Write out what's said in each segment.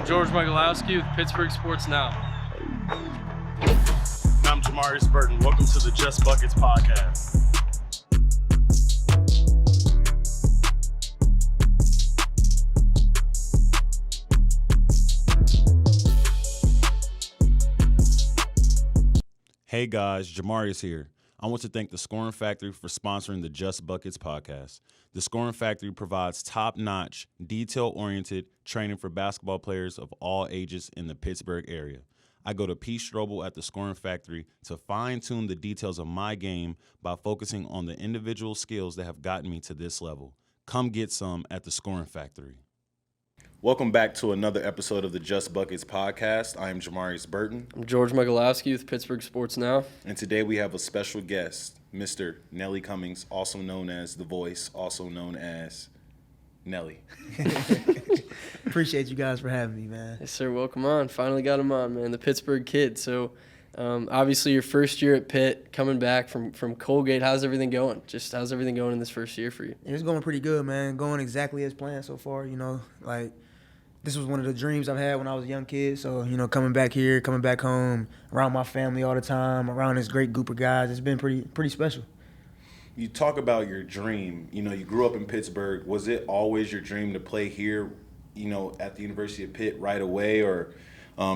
I'm George Michalowski with Pittsburgh Sports Now. And I'm Jamarius Burton. Welcome to the Just Buckets podcast. Hey guys, Jamarius here. I want to thank the Scoring Factory for sponsoring the Just Buckets podcast. The Scoring Factory provides top-notch, detail-oriented training for basketball players of all ages in the Pittsburgh area. I go to Pete Strobel at the Scoring Factory to fine-tune the details of my game by focusing on the individual skills that have gotten me to this level. Come get some at the Scoring Factory. Welcome back to another episode of the Just Buckets podcast. I am Jamarius Burton. I'm George Michalowski with Pittsburgh Sports Now. And today we have a special guest, Mr. Nelly Cummings, also known as The Voice, also known as Nelly. Appreciate you guys for having me, man. Yes, sir. Welcome on. Finally got him on, man. The Pittsburgh kid. So, obviously your first year at Pitt, coming back from Colgate. How's everything going? How's everything going in this first year for you? It's going pretty good, man. Going exactly as planned so far, this was one of the dreams I've had when I was a young kid. So, coming back here, coming back home, around my family all the time, around this great group of guys, it's been pretty special. You talk about your dream. You grew up in Pittsburgh. Was it always your dream to play here, at the University of Pitt right away? Or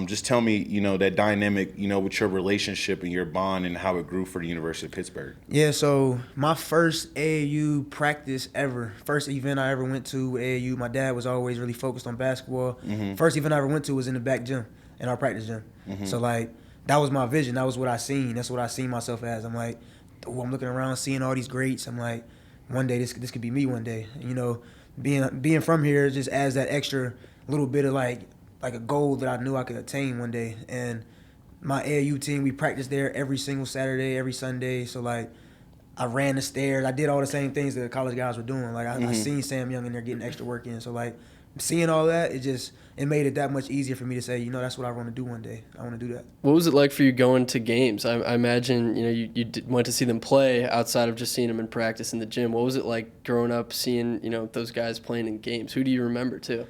just tell me, that dynamic, with your relationship and your bond and how it grew for the University of Pittsburgh. Yeah, so my first AAU practice ever, first event I ever went to with AAU, my dad was always really focused on basketball. Mm-hmm. First event I ever went to was in the back gym, in our practice gym. Mm-hmm. So, that was my vision. That was what I seen. That's what I seen myself as. I'm like, I'm looking around, seeing all these greats. I'm like, one day this could be me one day. Being from here just adds that extra little bit of like a goal that I knew I could attain one day. And my AAU team, we practiced there every single Saturday, every Sunday. So, I ran the stairs. I did all the same things that the college guys were doing. I seen Sam Young in there getting extra work in. So, seeing all that, it made it that much easier for me to say, that's what I want to do one day. I want to do that. What was it like for you going to games? I imagine, you went to see them play outside of just seeing them in practice in the gym. What was it like growing up seeing, those guys playing in games? Who do you remember, too?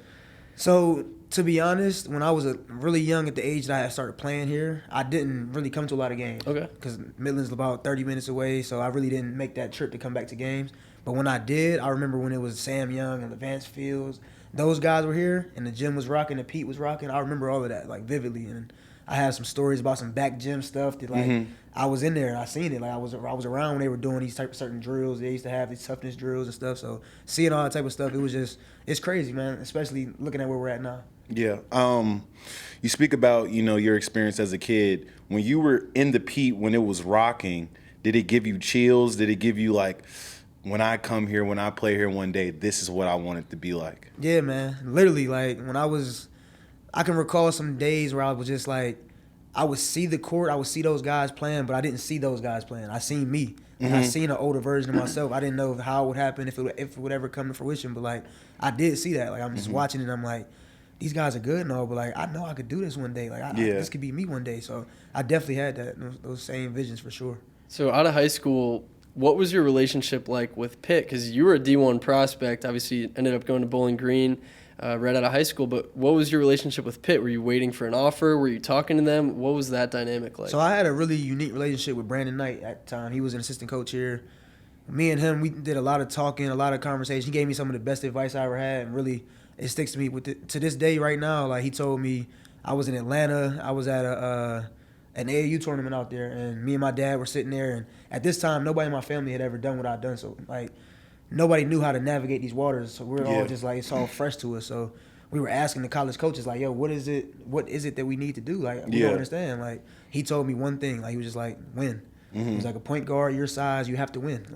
So, to be honest, when I was really young at the age that I started playing here, I didn't really come to a lot of games. Okay. Because Midland's about 30 minutes away, so I really didn't make that trip to come back to games. But when I did, I remember when it was Sam Young and Levance Fields. Those guys were here, and the gym was rocking, and Pete was rocking. I remember all of that, vividly. And I have some stories about some back gym stuff that, I was in there and I seen it. I was around when they were doing these type of certain drills. They used to have these toughness drills and stuff. So seeing all that type of stuff, it's crazy, man, especially looking at where we're at now. Yeah. You speak about, your experience as a kid. When you were in the Pete, when it was rocking, did it give you chills? Did it give you, when I come here, when I play here one day, this is what I want it to be like? Yeah, man. Literally, when I can recall some days where I was just I would see the court, I would see those guys playing, but I didn't see those guys playing. I seen me. And I seen an older version of myself. I didn't know how it would happen, if it would ever come to fruition. But, I did see that. I'm just watching it, and I'm like, these guys are good and all, but, I know I could do this one day. This could be me one day. So I definitely had those same visions for sure. So out of high school, what was your relationship like with Pitt? Because you were a D1 prospect. Obviously, you ended up going to Bowling Green right out of high school. But what was your relationship with Pitt? Were you waiting for an offer? Were you talking to them? What was that dynamic like? So I had a really unique relationship with Brandon Knight at the time. He was an assistant coach here. Me and him, we did a lot of talking, a lot of conversation. He gave me some of the best advice I ever had, and really it sticks to me to this day right now. He told me, I was in Atlanta. I was at an AAU tournament out there, and me and my dad were sitting there, and at this time, nobody in my family had ever done what I'd done, so, nobody knew how to navigate these waters, so we were all just, it's all fresh to us, so we were asking the college coaches, yo, what is it that we need to do? We don't understand. He told me one thing, he was just win. Mm-hmm. He was a point guard, your size, you have to win.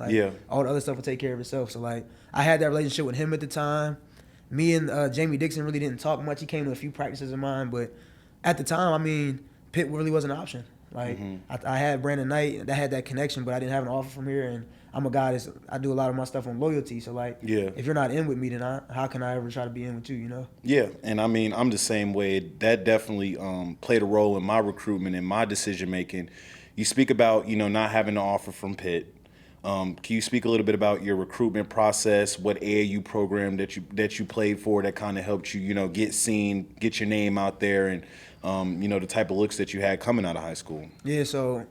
All the other stuff will take care of itself, so, I had that relationship with him at the time. Me and Jamie Dixon really didn't talk much. He came to a few practices of mine, but at the time, Pitt really was an option. I had Brandon Knight, that had that connection, but I didn't have an offer from here, and I'm a guy I do a lot of my stuff on loyalty. So if you're not in with me, then how can I ever try to be in with you? Yeah, and I'm the same way. That definitely played a role in my recruitment and my decision making. You speak about not having an offer from Pitt. Can you speak a little bit about your recruitment process, what AAU program that you played for that kind of helped you, get seen, get your name out there, and the type of looks that you had coming out of high school? Yeah, so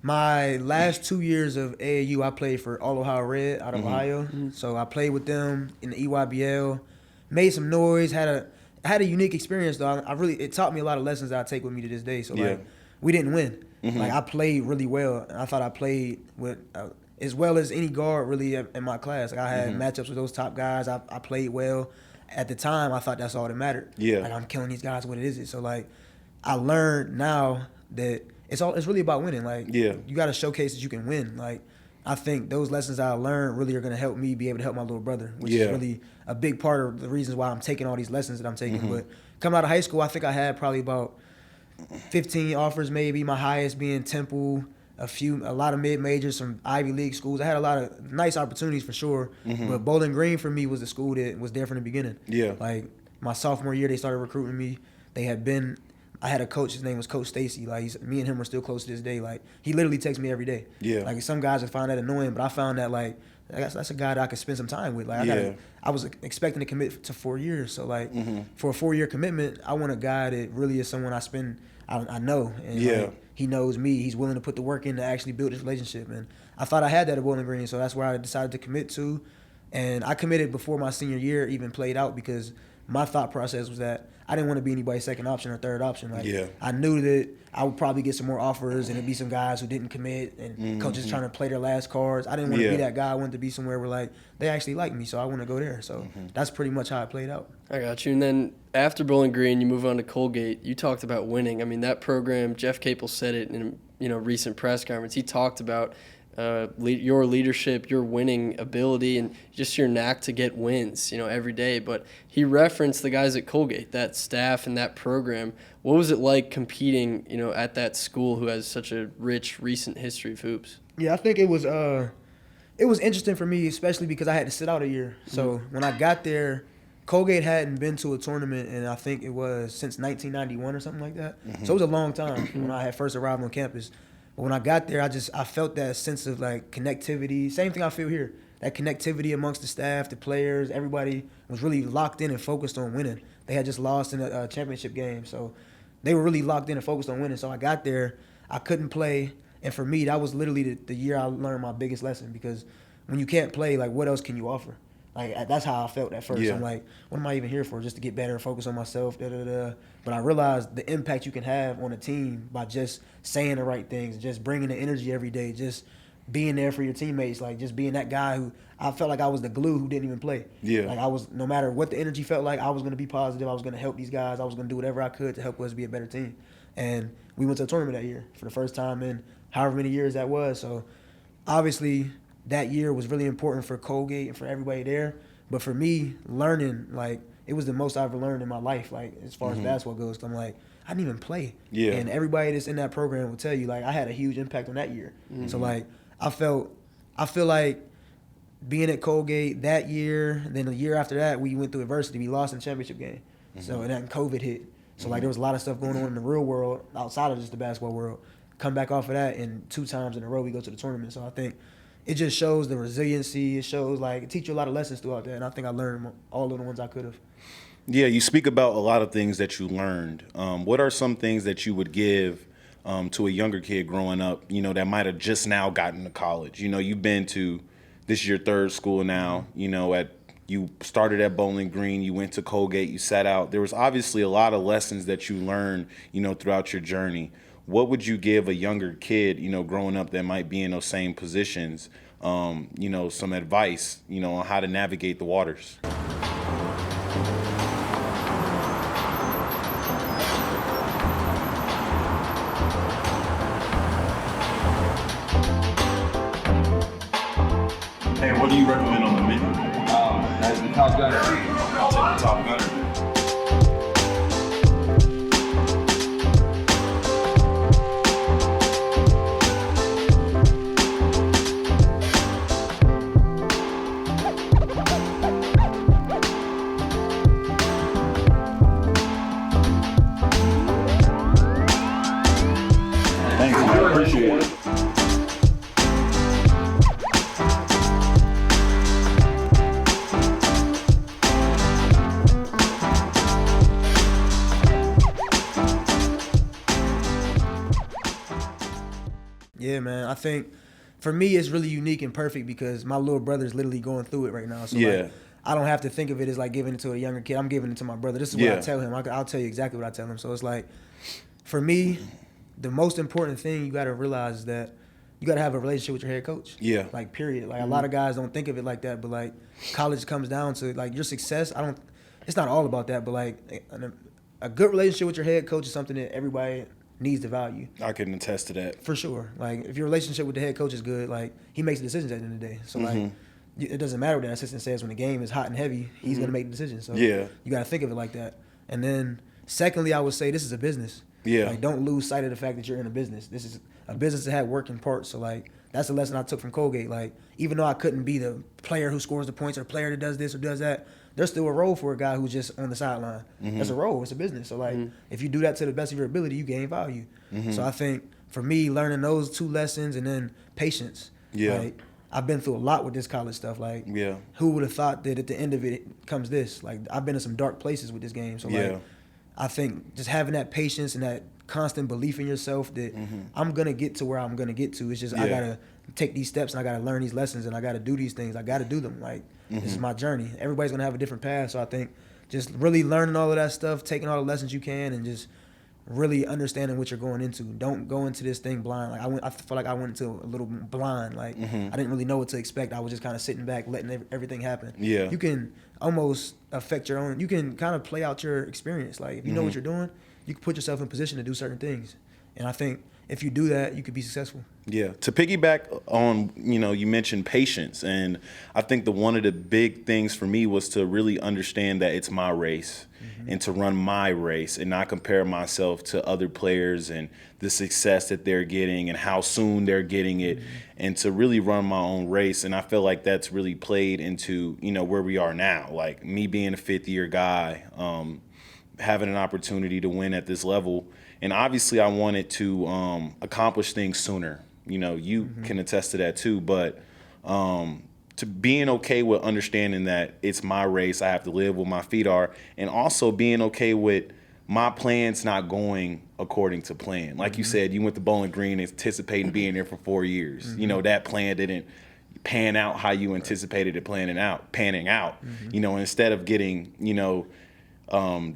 my last 2 years of AAU, I played for All Ohio Red out of Ohio. So I played with them in the EYBL, made some noise, had a unique experience though. It taught me a lot of lessons that I take with me to this day. So like, we didn't win. Like I played really well, and I thought I played with as well as any guard really in my class. Like I had matchups with those top guys. I played well. At the time, I thought that's all that mattered. Yeah. Like I'm killing these guys. What is it? So like, I learned now that it's really about winning. Like you got to showcase that you can win. Like I think those lessons I learned really are going to help me be able to help my little brother, which is really a big part of the reasons why I'm taking all these lessons that I'm taking. But coming out of high school, I think I had probably about 15 offers, maybe my highest being Temple, a lot of mid-majors, some Ivy League schools. I had a lot of nice opportunities for sure, but Bowling Green for me was the school that was there from the beginning. Yeah. Like my sophomore year, they started recruiting me. I had a coach, his name was Coach Stacy. Like me and him were still close to this day. Like he literally texts me every day. Yeah. Like some guys would find that annoying, but I found that like that's a guy that I could spend some time with. Like I was expecting to commit to 4 years. So like for a 4-year commitment, I want a guy that really is someone I know. And like, he knows me. He's willing to put the work in to actually build this relationship. And I thought I had that at Bowling Green, so that's where I decided to commit to. And I committed before my senior year even played out because my thought process was that I didn't want to be anybody's second option or third option. Like I knew that I would probably get some more offers and it'd be some guys who didn't commit and coaches trying to play their last cards. I didn't want to be that guy. I wanted to be somewhere where like they actually like me, so I want to go there. So that's pretty much how it played out. I got you. And then after Bowling Green, you move on to Colgate. You talked about winning. I mean, that program, Jeff Capel said it in a recent press conference. He talked about your leadership, your winning ability, and just your knack to get wins, every day. But he referenced the guys at Colgate, that staff and that program. What was it like competing, at that school who has such a rich, recent history of hoops? Yeah, I think it was interesting for me, especially because I had to sit out a year. So when I got there, Colgate hadn't been to a tournament, and I think it was since 1991 or something like that. So it was a long time when I had first arrived on campus. But when I got there, I felt that sense of like connectivity. Same thing I feel here. That connectivity amongst the staff, the players, everybody was really locked in and focused on winning. They had just lost in a championship game, so they were really locked in and focused on winning. So I got there, I couldn't play, and for me, that was literally the year I learned my biggest lesson because when you can't play, like what else can you offer? Like that's how I felt at first. I'm like, what am I even here for? Just to get better, focus on myself, But I realized the impact you can have on a team by just saying the right things, just bringing the energy every day, just being there for your teammates, like just being that guy who I felt like I was the glue who didn't even play. Yeah. Like I was, no matter what the energy felt like, I was going to be positive. I was going to help these guys. I was going to do whatever I could to help us be a better team. And we went to a tournament that year for the first time in however many years that was. So obviously that year was really important for Colgate and for everybody there. But for me, learning, like, it was the most I've ever learned in my life, like, as far as basketball goes. I'm like, I didn't even play. Yeah. And everybody that's in that program will tell you, like, I had a huge impact on that year. So, like, I feel like being at Colgate that year, then the year after that, we went through adversity. We lost in the championship game. So, and then COVID hit. So, like, there was a lot of stuff going on in the real world outside of just the basketball world. Come back off of that, and 2 times in a row we go to the tournament. So, I think it just shows the resiliency. It shows, like, it teaches you a lot of lessons throughout that, and I think I learned all of the ones I could have. Yeah, you speak about a lot of things that you learned. What are some things that you would give to a younger kid growing up, that might have just now gotten to college? You've been to, this is your 3rd school now, you started at Bowling Green, you went to Colgate, you sat out. There was obviously a lot of lessons that you learned, throughout your journey. What would you give a younger kid, growing up that might be in those same positions, some advice, on how to navigate the waters? Hey, what do you recommend on the menu? That's the Top Gunner. I'll take the Top Gunner. Thanks, man. I appreciate it. Yeah, man. I think for me it's really unique and perfect because my little brother is literally going through it right now. So like, I don't have to think of it as like giving it to a younger kid. I'm giving it to my brother. This is what I tell him. I'll tell you exactly what I tell him. So it's like, for me, the most important thing you got to realize is that you got to have a relationship with your head coach. Yeah. Like, period. Like, a lot of guys don't think of it like that, but like, college comes down to like your success. It's not all about that, but like a good relationship with your head coach is something that everybody needs to value. I can attest to that. For sure. Like, if your relationship with the head coach is good, like, he makes the decisions at the end of the day. So like, it doesn't matter what the assistant says when the game is hot and heavy. He's going to make the decision. So you got to think of it like that. And then, secondly, I would say this is a business. Yeah. Like, don't lose sight of the fact that you're in a business. This is a business that had working parts. So, like, that's the lesson I took from Colgate. Like, even though I couldn't be the player who scores the points or the player that does this or does that, there's still a role for a guy who's just on the sideline. There's a role. It's a business. So, like, if you do that to the best of your ability, you gain value. So, I think, for me, learning those two lessons and then patience. Yeah. Like, I've been through a lot with this college stuff. Like, who would have thought that at the end of it comes this? Like, I've been in some dark places with this game. So, like, I think just having that patience and that constant belief in yourself that I'm going to get to where I'm going to get to. It's just I got to take these steps and I got to learn these lessons and I got to do these things. I got to do them. Like, this is my journey. Everybody's going to have a different path. So I think just really learning all of that stuff, taking all the lessons you can and just really understanding what you're going into. Don't go into this thing blind. Like, I feel like I went into a little blind. Like, I didn't really know what to expect. I was just kind of sitting back, letting everything happen. Yeah. You can almost affect your own. You can kind of play out your experience. Like, if you know what you're doing, you can put yourself in position to do certain things. And I think if you do that, you could be successful. Yeah. To piggyback on, you mentioned patience. And I think one of the big things for me was to really understand that it's my race and to run my race and not compare myself to other players and the success that they're getting and how soon they're getting it and to really run my own race. And I feel like that's really played into, where we are now. Like, me being a fifth-year guy, having an opportunity to win at this level. And obviously I wanted to accomplish things sooner. You can attest to that too. But to being okay with understanding that it's my race, I have to live where my feet are, and also being okay with my plans not going according to plan. Like you said, you went to Bowling Green anticipating being there for 4 years. That plan didn't pan out how you anticipated it panning out. Instead of getting,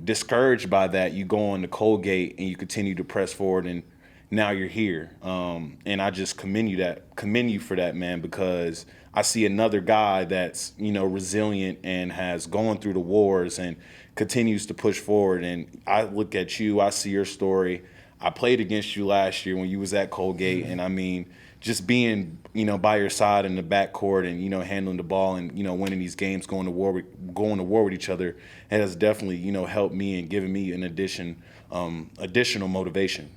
discouraged by that, you go on to Colgate and you continue to press forward, and now you're here. And I just commend you for that, man, because I see another guy that's, resilient and has gone through the wars and continues to push forward. And I look at you, I see your story. I played against you last year when you was at Colgate, and I mean, just being, by your side in the backcourt and, handling the ball and, winning these games, going to war with each other, has definitely, helped me and given me an additional motivation.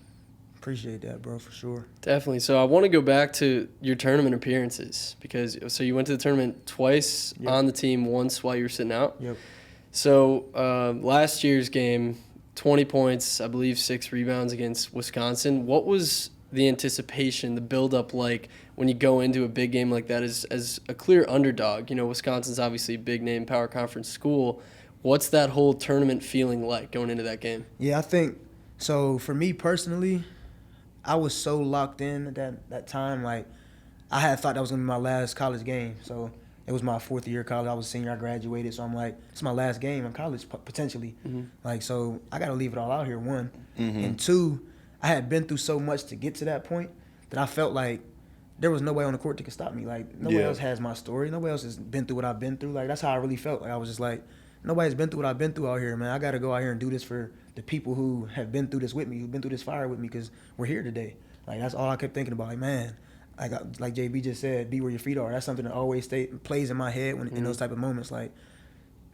Appreciate that, bro, for sure. Definitely. So I want to go back to your tournament appearances because you went to the tournament twice on the team, once while you were sitting out. Yep. So last year's game, 20 points, I believe 6 rebounds against Wisconsin. What was the anticipation, the build-up like when you go into a big game like that as a clear underdog? Wisconsin's obviously a big-name power conference school. What's that whole tournament feeling like going into that game? Yeah, I think so. For me personally, I was so locked in at that time. Like, I had thought that was going to be my last college game. So it was my 4th year of college. I was a senior. I graduated. So I'm like, it's my last game in college, potentially. Like, so I got to leave it all out here, 1. And 2, I had been through so much to get to that point that I felt like there was nobody on the court that could stop me. Like, nobody else has my story. Nobody else has been through what I've been through. Like, that's how I really felt. Like, I was just like, nobody's been through what I've been through out here, man. I got to go out here and do this for the people who have been through this with me, who've been through this fire with me, because we're here today. Like, that's all I kept thinking about. Like, man, like JB just said, be where your feet are. That's something that always plays in my head in those type of moments. Like,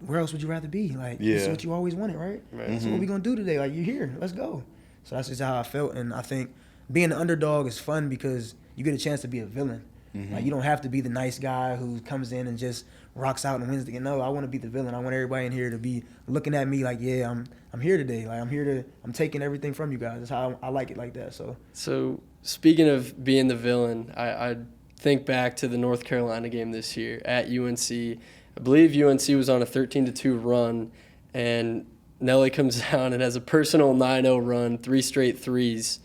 where else would you rather be? Like, this is what you always wanted, right? So what we going to do today? Like, you're here. Let's go. So that's just how I felt. And I think being an underdog is fun because you get a chance to be a villain. Like, you don't have to be the nice guy who comes in and just rocks out and wins the game. No, I want to be the villain. I want everybody in here to be looking at me like, yeah, I'm here today. Like, I'm taking everything from you guys. That's how I like it like that. So speaking of being the villain, I think back to the North Carolina game this year at UNC. I believe UNC was on a 13-2 run, and Nelly comes down and has a personal 9-0 run, 3 straight threes.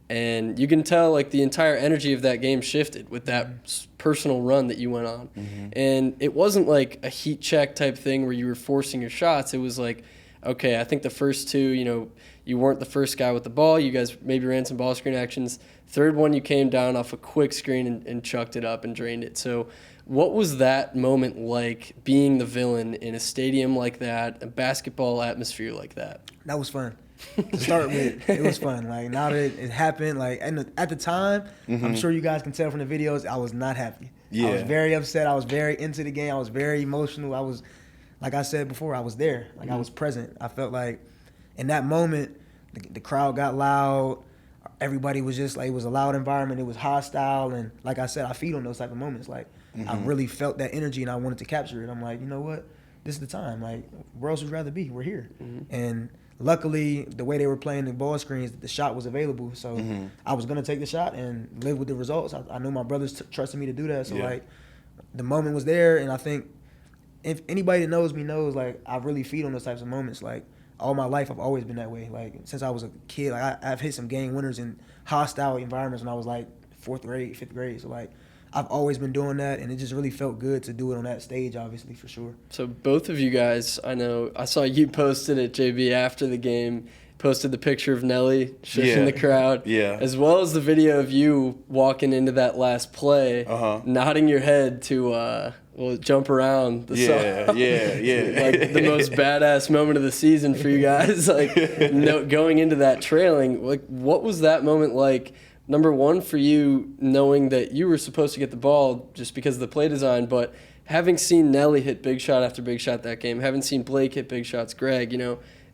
And you can tell like the entire energy of that game shifted with that personal run that you went on. And it wasn't like a heat check type thing where you were forcing your shots. It was like, okay, I think the first two, you weren't the first guy with the ball. You guys maybe ran some ball screen actions. Third one, you came down off a quick screen and chucked it up and drained it. So what was that moment like, being the villain in a stadium like that, a basketball atmosphere like that? That was fun. To start with, it was fun. Like, now that it happened, like, and at the time, I'm sure you guys can tell from the videos, I was not happy. I was very upset. I was very into the game. I was very emotional. I was, like I said before, I was there. Like, I was present. I felt like in that moment, the crowd got loud. Everybody was just like, it was a loud environment. It was hostile. And like I said, I feed on those type of moments. Like, I really felt that energy and I wanted to capture it. I'm like, you know what? This is the time. Like, where else would you rather be? We're here. And luckily, the way they were playing the ball screens, the shot was available. So I was going to take the shot and live with the results. I knew my brothers trusted me to do that. So, like, the moment was there. And I think if anybody that knows me knows, like, I really feed on those types of moments. Like, all my life, I've always been that way. Like, since I was a kid, like, I've hit some game winners in hostile environments when I was, like, 4th grade, 5th grade. So, like, I've always been doing that, and it just really felt good to do it on that stage, obviously, for sure. So both of you guys, I know, I saw you posted at JB after the game, posted the picture of Nelly shushing the crowd, as well as the video of you walking into that last play, nodding your head to jump around the song. Like the most badass moment of the season for you guys. Like, going into that trailing, like, what was that moment like? Number one, for you, knowing that you were supposed to get the ball just because of the play design, but having seen Nelly hit big shot after big shot that game, having seen Blake hit big shots, Greg,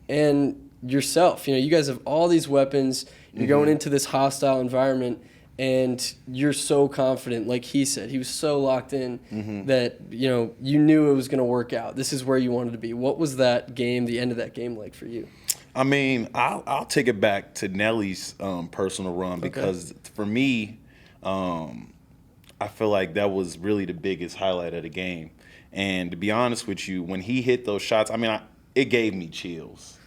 and yourself, you guys have all these weapons. You're going into this hostile environment, and you're so confident. Like he said, he was so locked in that, you knew it was going to work out. This is where you wanted to be. What was that game, the end of that game, like for you? I mean, I'll take it back to Nelly's personal run because for me, I feel like that was really the biggest highlight of the game. And to be honest with you, when he hit those shots, I mean, it gave me chills.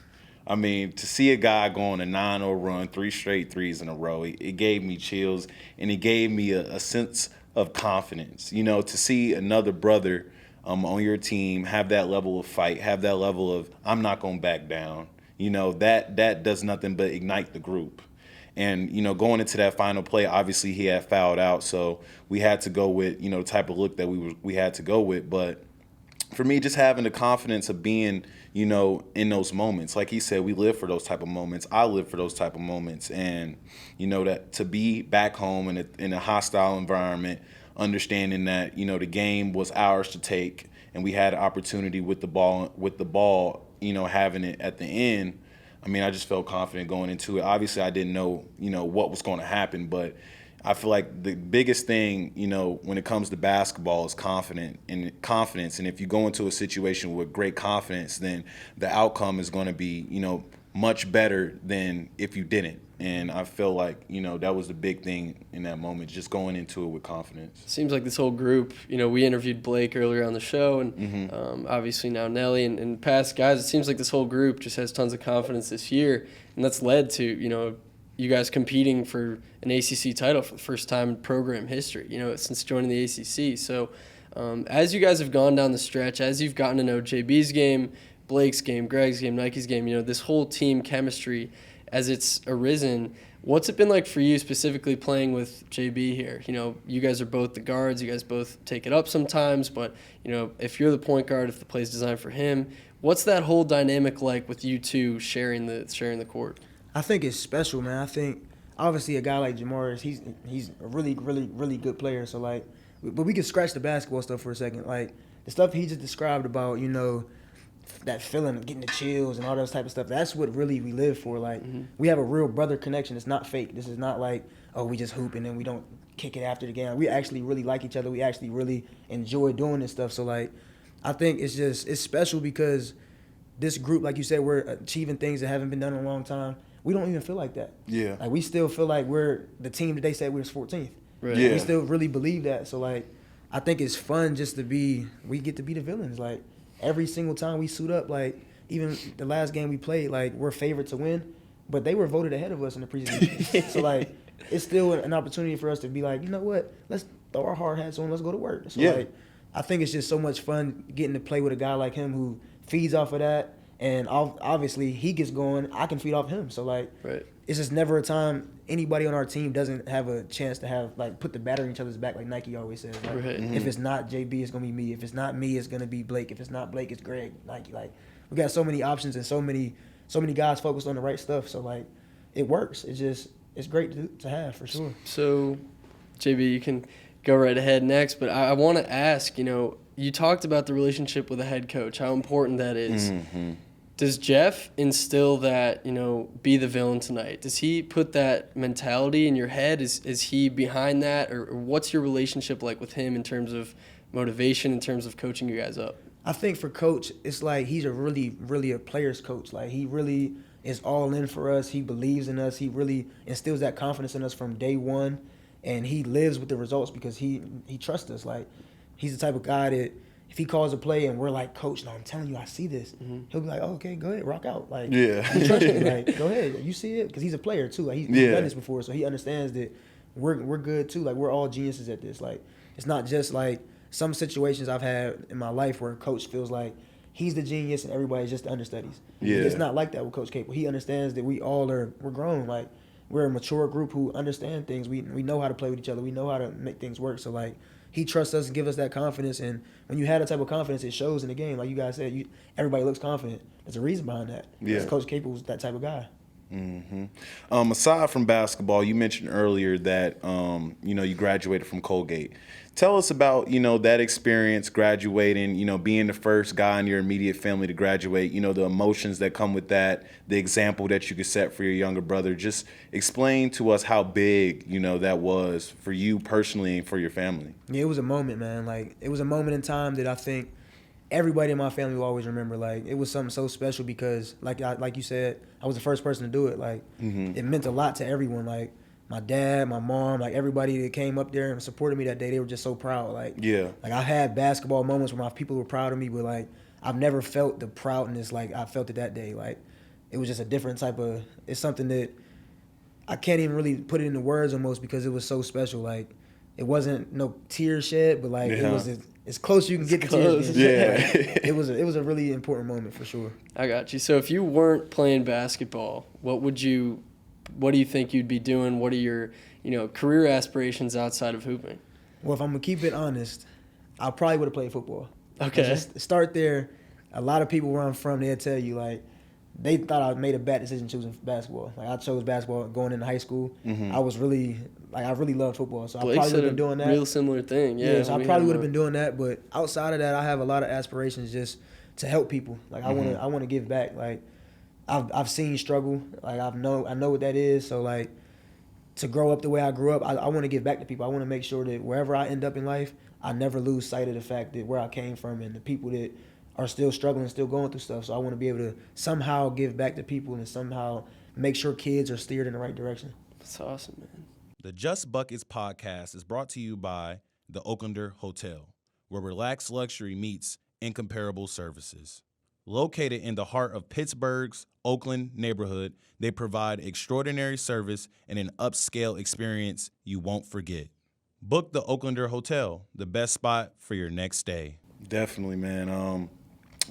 I mean, to see a guy go on a 9-0 run, 3 straight threes in a row, it gave me chills, and it gave me a sense of confidence. To see another brother on your team have that level of fight, have that level of, I'm not going to back down. That does nothing but ignite the group. And, going into that final play, obviously he had fouled out, so we had to go with, the type of look that we had to go with. But for me, just having the confidence of being, in those moments, like he said, we live for those type of moments. I live for those type of moments. And, that to be back home in a hostile environment, understanding that, the game was ours to take, and we had an opportunity with the ball, having it at the end. I mean, I just felt confident going into it. Obviously, I didn't know, what was going to happen, but I feel like the biggest thing, when it comes to basketball is confidence. And if you go into a situation with great confidence, then the outcome is going to be, much better than if you didn't. And I feel like, that was the big thing in that moment, just going into it with confidence. Seems like this whole group, we interviewed Blake earlier on the show, and obviously now Nelly and past guys, it seems like this whole group just has tons of confidence this year, and that's led to, you guys competing for an ACC title for the first time in program history, since joining the ACC. So as you guys have gone down the stretch, as you've gotten to know JB's game, Blake's game, Greg's game, Nike's game, this whole team chemistry, as it's arisen, what's it been like for you specifically playing with JB here? You guys are both the guards. You guys both take it up sometimes, but, if you're the point guard, if the play's designed for him, what's that whole dynamic like with you two sharing the court? I think it's special, man. I think, obviously, a guy like Jamarius, he's a really, really, really good player. So, like, but we can scratch the basketball stuff for a second. Like, the stuff he just described about, that feeling of getting the chills and all those type of stuff, that's what really we live for. Like, we have a real brother connection. It's not fake. This is not like, we just hoop and then we don't kick it after the game. We actually really like each other. We actually really enjoy doing this stuff. So, like, I think it's special because this group, like you said, we're achieving things that haven't been done in a long time. We don't even feel like that. Yeah. Like, we still feel like we're the team that they said we was 14th. Right. Yeah. We still really believe that. So, like, I think it's fun just we get to be the villains. Like, every single time we suit up, like, even the last game we played, like, we're favored to win. but they were voted ahead of us in the preseason. So like, it's still an opportunity for us to be like, you know what? Let's throw our hard hats on. Let's go to work. So like, I think it's just so much fun getting to play with a guy like him who feeds off of that, and obviously he gets going. I can feed off him. So like, it's just never a time anybody on our team doesn't have a chance to have like put the battery in each other's back, like Nike always says. Like, if it's not JB, it's gonna be me. If it's not me, it's gonna be Blake. If it's not Blake, it's Greg. Nike. Like, we got so many options and so many guys focused on the right stuff. So like, it works. It's great to have for sure. So, JB, you can go right ahead next, but I want to ask. You talked about the relationship with a head coach, how important that is. Does Jeff instill that, be the villain tonight? Does he put that mentality in your head? Is he behind that? Or what's your relationship like with him in terms of motivation, in terms of coaching you guys up? I think for Coach, it's like he's a really, really a player's coach. Like, he really is all in for us. He believes in us. He really instills that confidence in us from day one. And he lives with the results because he trusts us. Like, he's the type of guy that if he calls a play and we're like, Coach, no, I'm telling you, I see this. He'll be like, oh, okay, go ahead, rock out. Like, he trusts me. Like, go ahead, you see it? Because he's a player too. Like, he's done this before, so he understands that we're good too. Like, we're all geniuses at this. Like, it's not just like some situations I've had in my life where a coach feels like he's the genius and everybody's just the understudies. It's not like that with Coach Capel. He understands that we're grown. Like, we're a mature group who understand things. We know how to play with each other. We know how to make things work. So like, he trusts us and gives us that confidence. And when you have that type of confidence, it shows in the game. Like you guys said, everybody looks confident. There's a reason behind that. Because Coach Capel was that type of guy. Aside from basketball, you mentioned earlier that you graduated from Colgate. Tell us about that experience graduating, being the first guy in your immediate family to graduate, the emotions that come with that, the example that you could set for your younger brother. Just explain to us how big that was for you personally and for your family. Yeah, it was a moment, man. Like, it was a moment in time that I think everybody in my family will always remember. Like, it was something so special because, like you said, I was the first person to do it. Like, it meant a lot to everyone. Like, my dad, my mom, like, everybody that came up there and supported me that day, they were just so proud. Like, like, I had basketball moments where my people were proud of me, but, like, I've never felt the proudness like I felt it that day. Like, it was just a different type of – it's something that I can't even really put it into words almost because it was so special. Like, it wasn't no tears shed, but, like, it was as close you can get to tears. Like, it was a really important moment for sure. I got you. So if you weren't playing basketball, what do you think you'd be doing? What are your, career aspirations outside of hooping? Well, if I'm going to keep it honest, I probably would have played football. Okay. Just start there. A lot of people where I'm from, they'll tell you, like, they thought I made a bad decision choosing basketball. Like, I chose basketball going into high school. I was really, I really loved football. So Blake I probably would have been doing that. Real similar thing. Yeah, so I probably would have been doing that. But outside of that, I have a lot of aspirations just to help people. Like, I want to give back. Like, I've seen struggle. Like, I know what that is. So, like, to grow up the way I grew up, I want to give back to people. I want to make sure that wherever I end up in life, I never lose sight of the fact that where I came from and the people that are still struggling, still going through stuff. So I want to be able to somehow give back to people and somehow make sure kids are steered in the right direction. That's awesome, man. The Just Buckets podcast is brought to you by the Oaklander Hotel, where relaxed luxury meets incomparable services. Located in the heart of Pittsburgh's Oakland neighborhood, they provide extraordinary service and an upscale experience you won't forget. Book the Oaklander Hotel, the best spot for your next stay. Definitely, man.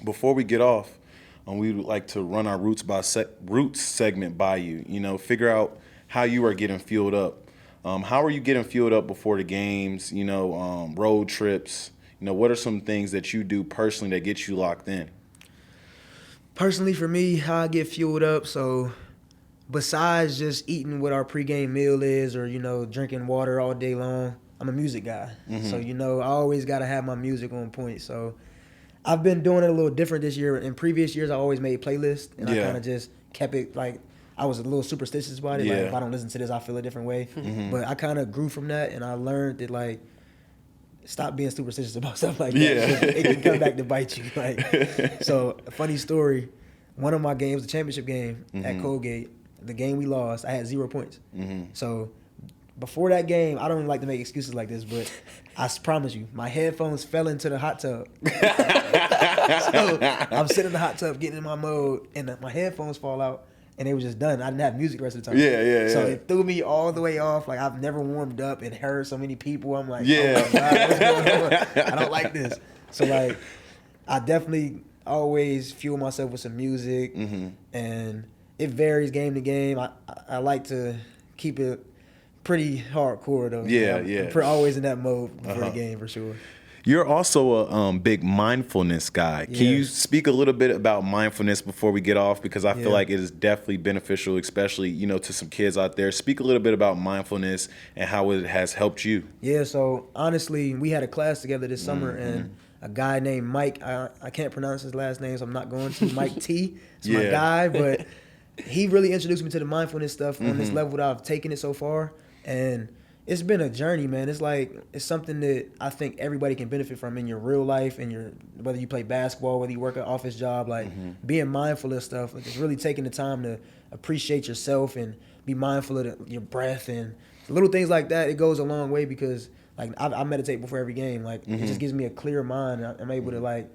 Before we get off, we would like to run our Roots segment by you. Figure out how you are getting fueled up. How are you getting fueled up before the games, road trips? What are some things that you do personally that get you locked in? Personally, for me, how I get fueled up, so besides just eating what our pregame meal is or, drinking water all day long, I'm a music guy. So, I always got to have my music on point. So I've been doing it a little different this year. In previous years, I always made playlists, and I kind of just kept it like I was a little superstitious about it. Like, if I don't listen to this, I feel a different way. But I kind of grew from that, and I learned that, like, stop being superstitious about stuff like that. It can come back to bite you. Like, so, a funny story, one of my games, the championship game at Colgate, the game we lost, I had 0 points. So before that game, I don't even like to make excuses like this, but I promise you, my headphones fell into the hot tub. So I'm sitting in the hot tub getting in my mode, and my headphones fall out. and it was just done. I didn't have music the rest of the time. Yeah. So it threw me all the way off. Like, I've never warmed up and heard so many people. I'm like, Yeah. oh my God, what's going on? I don't like this. So, like, I definitely always fuel myself with some music, and it varies game to game. I like to keep it pretty hardcore, though. I'm always in that mode before the game, for sure. You're also a big mindfulness guy. Can you speak a little bit about mindfulness before we get off? Because I feel like it is definitely beneficial, especially, you know, to some kids out there. Speak a little bit about mindfulness and how it has helped you. Yeah, so honestly, we had a class together this summer, and a guy named Mike, I can't pronounce his last name, so I'm not going to, Mike T. It's my guy, but he really introduced me to the mindfulness stuff on this level that I've taken it so far. And it's been a journey, man. It's like, it's something that I think everybody can benefit from in your real life, and whether you play basketball, whether you work an office job, like being mindful of stuff. Like, it's really taking the time to appreciate yourself and be mindful of your breath and little things like that. It goes a long way because, like, I meditate before every game. Like, it just gives me a clear mind. I'm able to, like,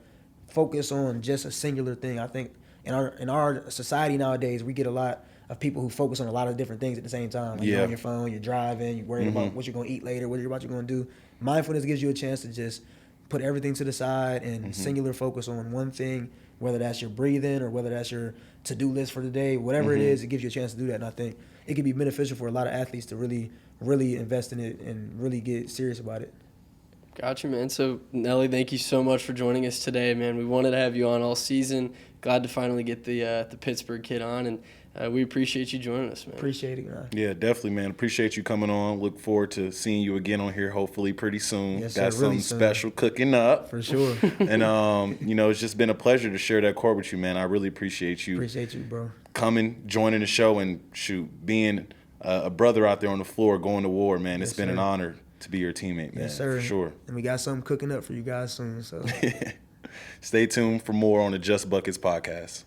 focus on just a singular thing. I think in our society nowadays, we get a lot of people who focus on a lot of different things at the same time. Like, you're on your phone, you're driving, you're worried about what you're going to eat later, what you're going to do. Mindfulness gives you a chance to just put everything to the side and singular focus on one thing, whether that's your breathing or whether that's your to-do list for the day. Whatever it is, it gives you a chance to do that. And I think it can be beneficial for a lot of athletes to really, really invest in it and really get serious about it. Gotcha, man. So, Nelly, thank you so much for joining us today, man. We wanted to have you on all season. Glad to finally get the Pittsburgh kid on, and we appreciate you joining us, man. Appreciate it, man. Yeah, definitely, man. Appreciate you coming on. Look forward to seeing you again on here, hopefully pretty soon. Yes, Got sir, really something soon. special cooking up. For sure. And, you know, it's just been a pleasure to share that court with you, man. I really appreciate you. Appreciate you, bro. Coming, joining the show, and being a brother out there on the floor going to war, man. It's been an honor to be your teammate, man. Yes, sir. For sure. And we got something cooking up for you guys soon. So Stay tuned for more on the Just Buckets podcast.